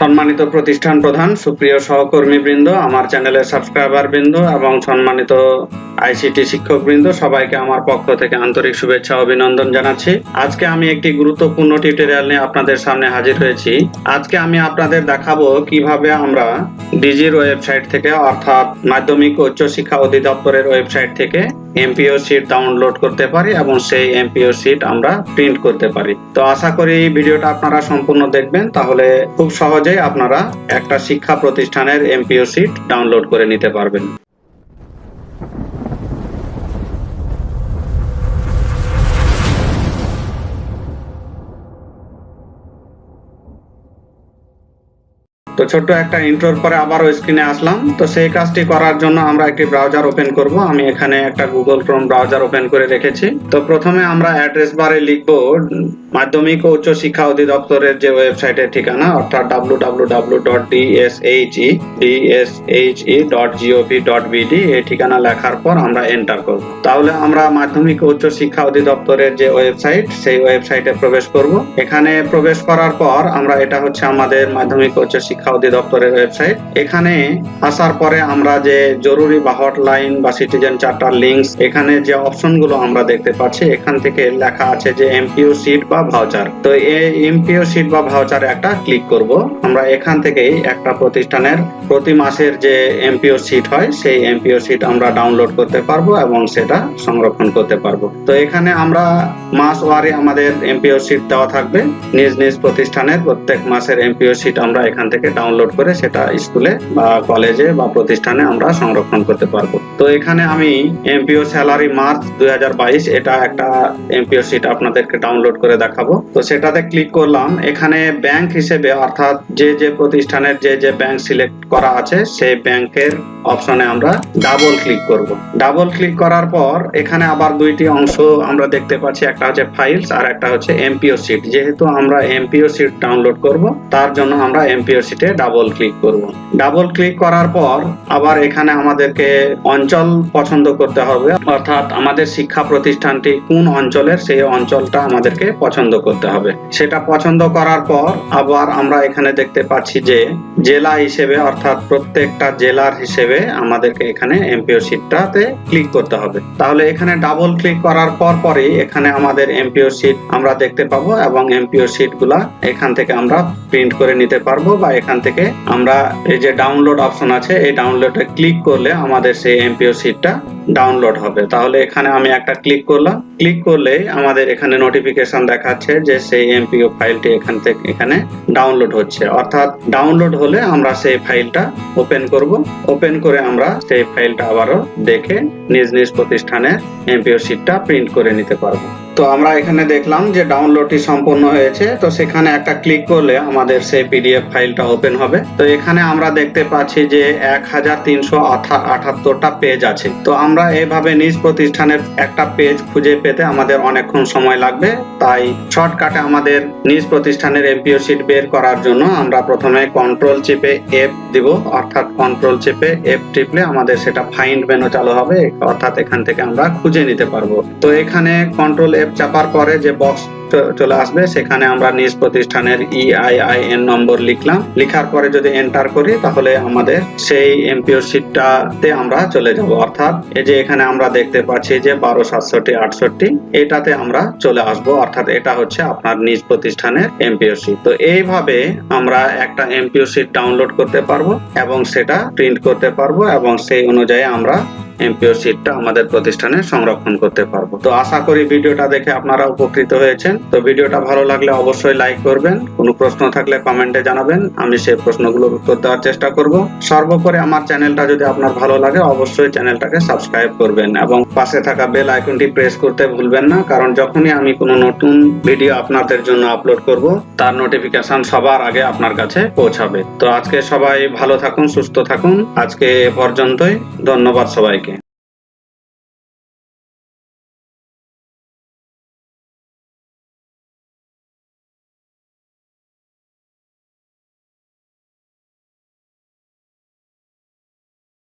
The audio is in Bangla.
সম্মানিত প্রতিষ্ঠান প্রধান, সুপ্রিয় সহকর্মীবৃন্দ, আমার চ্যানেলের সাবস্ক্রাইবার বৃন্দ এবং সম্মানিত আইসিটি শিক্ষকবৃন্দ, সবাইকে আমার পক্ষ থেকে আন্তরিক শুভেচ্ছা অভিনন্দন জানাচ্ছি। আজকে আমি একটি গুরুত্বপূর্ণ টিউটোরিয়াল নিয়ে আপনাদের সামনে হাজির হয়েছি। আজকে আমি আপনাদের দেখাবো কিভাবে আমরা ডিজির ওয়েবসাইট থেকে অর্থাৎ মাধ্যমিক ও উচ্চ শিক্ষা অধিদপ্তরের ওয়েবসাইট থেকে MPO শীট ডাউনলোড করতে পারি এবং সেই MPO শীট আমরা প্রিন্ট করতে পারি। তো আশা করি এই ভিডিওটা আপনারা সম্পূর্ণ দেখবেন, তাহলে খুব সহজেই আপনারা একটা শিক্ষা প্রতিষ্ঠানের MPO শীট ডাউনলোড করে নিতে পারবেন। তো ছোট্ট একটা ইন্ট্রোর পরে আবারও স্ক্রিনে আসলাম। তো সেই কাজটি করার জন্য আমরা একটি ব্রাউজার ওপেন করব। আমি এখানে একটা গুগল ক্রোম ব্রাউজার ওপেন করে রেখেছি। তো প্রথমে আমরা অ্যাড্রেস বারে লিখব মাধ্যমিক ও উচ্চ শিক্ষা অধিদপ্তরের যে ওয়েবসাইটের ঠিকানা, অর্থাৎ www.dshe.gov.bd এই ঠিকানা লেখার পর আমরা এন্টার করব। তাহলে আমরা মাধ্যমিক ও উচ্চ শিক্ষা অধিদপ্তরের যে ওয়েবসাইট, সেই ওয়েবসাইটে প্রবেশ করব। এখানে প্রবেশ করার পর আমরা, এটা হচ্ছে আমাদের মাধ্যমিক ও উচ্চ শিক্ষা অধিদপ্তরের ওয়েবসাইট। এখানে আসার পরে আমরা যে জরুরি বা হটলাইন বা সিটিজেন চার্টার লিংকস, এখানে যে অপশনগুলো আমরা দেখতে পাচ্ছি, এখান থেকে লেখা আছে যে MPO শীট বা ভাউচার। তো এই MPO শীট বা ভাউচারে একটা ক্লিক করব। আমরা এখান থেকেই একটা প্রতিষ্ঠানের প্রতি মাসের যে MPO শীট হয়, সেই MPO শীট আমরা ডাউনলোড করতে পারবো এবং সেটা সংরক্ষণ করতে পারবো। তো এখানে আমরা মাস ওয়ারি আমাদের MPO শীট দেওয়া থাকবে। নিজ নিজ প্রতিষ্ঠানের প্রত্যেক মাসের MPO শীট আমরা এখান থেকে ডাউনলোড করে সেটা স্কুলে বা কলেজে বা প্রতিষ্ঠানে আমরা সংরক্ষণ করতে পারবো। তো এখানে আমি MPO স্যালারি মার্চ 2022 এটা একটা MPO শীট আপনাদেরকে ডাউনলোড করে দেখাবো। তো সেটাতে ক্লিক করলাম। এখানে ব্যাংক হিসেবে, অর্থাৎ যে যে প্রতিষ্ঠানের যে ব্যাংক সিলেক্ট করা আছে, সেই ব্যাংকের অপশনে আমরা ডাবল ক্লিক করব। ডাবল ক্লিক করার পর এখানে আবার দুইটি অংশ আমরা দেখতে পাচ্ছি, একটা হচ্ছে ফাইলস আর একটা হচ্ছে MPO শীট। যেহেতু আমরা MPO শীট ডাউনলোড করব, তার জন্য আমরা MPO শীটে ডাবল ক্লিক করব। ডাবল ক্লিক করার পর আবার এখানে আমাদেরকে অঞ্চল পছন্দ করতে হবে, অর্থাৎ আমাদের শিক্ষা প্রতিষ্ঠানটি কোন অঞ্চলের, সেই অঞ্চলটা আমাদেরকে পছন্দ করতে হবে। সেটা পছন্দ করার পর আবার আমরা এখানে দেখতে পাচ্ছি যে জেলা হিসেবে, অর্থাৎ প্রত্যেকটা জেলার হিসেবে আমাদেরকে এখানে MPO শীটটাতে ক্লিক করতে হবে। তাহলে এখানে ডাবল ক্লিক করার পরই এখানে আমাদের MPO শীট আমরা দেখতে পাবো এবং MPO শীটগুলা এখান থেকে আমরা প্রিন্ট করে নিতে পারবো, বা এখান থেকে আমরা এই যে ডাউনলোড অপশন আছে, এই ডাউনলোডে ক্লিক করলে আমাদের সেই MPO শীটটা ডাউনলোড হবে। তাহলে এখানে আমি একটা ক্লিক করলাম। ক্লিক করলে আমাদের এখানে নোটিফিকেশন দেখাচ্ছে যে সেই MPO ফাইলটি এখানে ডাউনলোড হচ্ছে, অর্থাৎ ডাউনলোড হলে আমরা সেই ফাইলটা ওপেন করব। ওপেন করে আমরা সেই ফাইলটা আবারও দেখে নিজ নিজ প্রতিষ্ঠানের MPO শীটটা প্রিন্ট করে নিতে পারবো। তো আমরা এখানে দেখলাম যে ডাউনলোডটি সম্পন্ন হয়েছে। তো সেখানে একটা ক্লিক করলে আমাদের সেই PDF ফাইলটা ওপেন হবে। তো এখানে আমরা দেখতে পাচ্ছি যে 1378টা পেজ আছে। তো আমরা এইভাবে নিজ প্রতিষ্ঠানের একটা পেজ খুঁজে পেতে আমাদের অনেকক্ষণ সময় লাগবে। তাই শর্টকাটে আমাদের নিজ প্রতিষ্ঠানের MPO শীট বের করার জন্য আমরা প্রথমে কন্ট্রোল চেপে F দিব, অর্থাৎ কন্ট্রোল চেপে F টিপলে আমাদের সেটা ফাইন্ড মেনু চালু হবে, অর্থাৎ এখান থেকে আমরা খুঁজে নিতে পারবো। তো এখানে কন্ট্রোল F চাপার পরে যে বক্স চলে আসবে, সেখানে আমরা নিজ প্রতিষ্ঠানের EIN নম্বর লিখলাম। লিখার পরে যদি এন্টার করি, তাহলে আমাদের সেই MPO শীটটাতে আমরা চলে যাব, অর্থাৎ এই যে এখানে আমরা দেখতে পাচ্ছি যে 126768 এটাতে আমরা চলে আসব, অর্থাৎ এটা হচ্ছে আপনার নিজ প্রতিষ্ঠানের MPO শীট। তো এইভাবে আমরা একটা MPO শীট ডাউনলোড করতে পারবো এবং সেটা প্রিন্ট করতে পারবো এবং সেই অনুযায়ী আমরা MPO শীটটা আমাদের প্রতিষ্ঠানে সংরক্ষণ করতে পারবো। তো আশা করি ভিডিওটা দেখে আপনারা উপকৃত হয়েছেন। তো ভিডিওটা ভালো লাগলে অবশ্যই লাইক করবেন। কোনো প্রশ্ন থাকলে কমেন্টে জানাবেন, আমি সেই প্রশ্নগুলোর উত্তর দেওয়ার চেষ্টা করব। সর্বোপরি আমার চ্যানেলটা যদি আপনার ভালো লাগে, অবশ্যই চ্যানেলটাকে সাবস্ক্রাইব করবেন এবং পাশে থাকা বেল আইকনটি প্রেস করতে ভুলবেন না, কারণ যখনই আমি কোনো নতুন ভিডিও আপনাদের জন্য আপলোড করব, তার নোটিফিকেশন সবার আগে আপনার কাছে পৌঁছাবে। তো আজকে সবাই ভালো থাকুন, সুস্থ থাকুন। আজকে এ পর্যন্তই। ধন্যবাদ সবাইকে।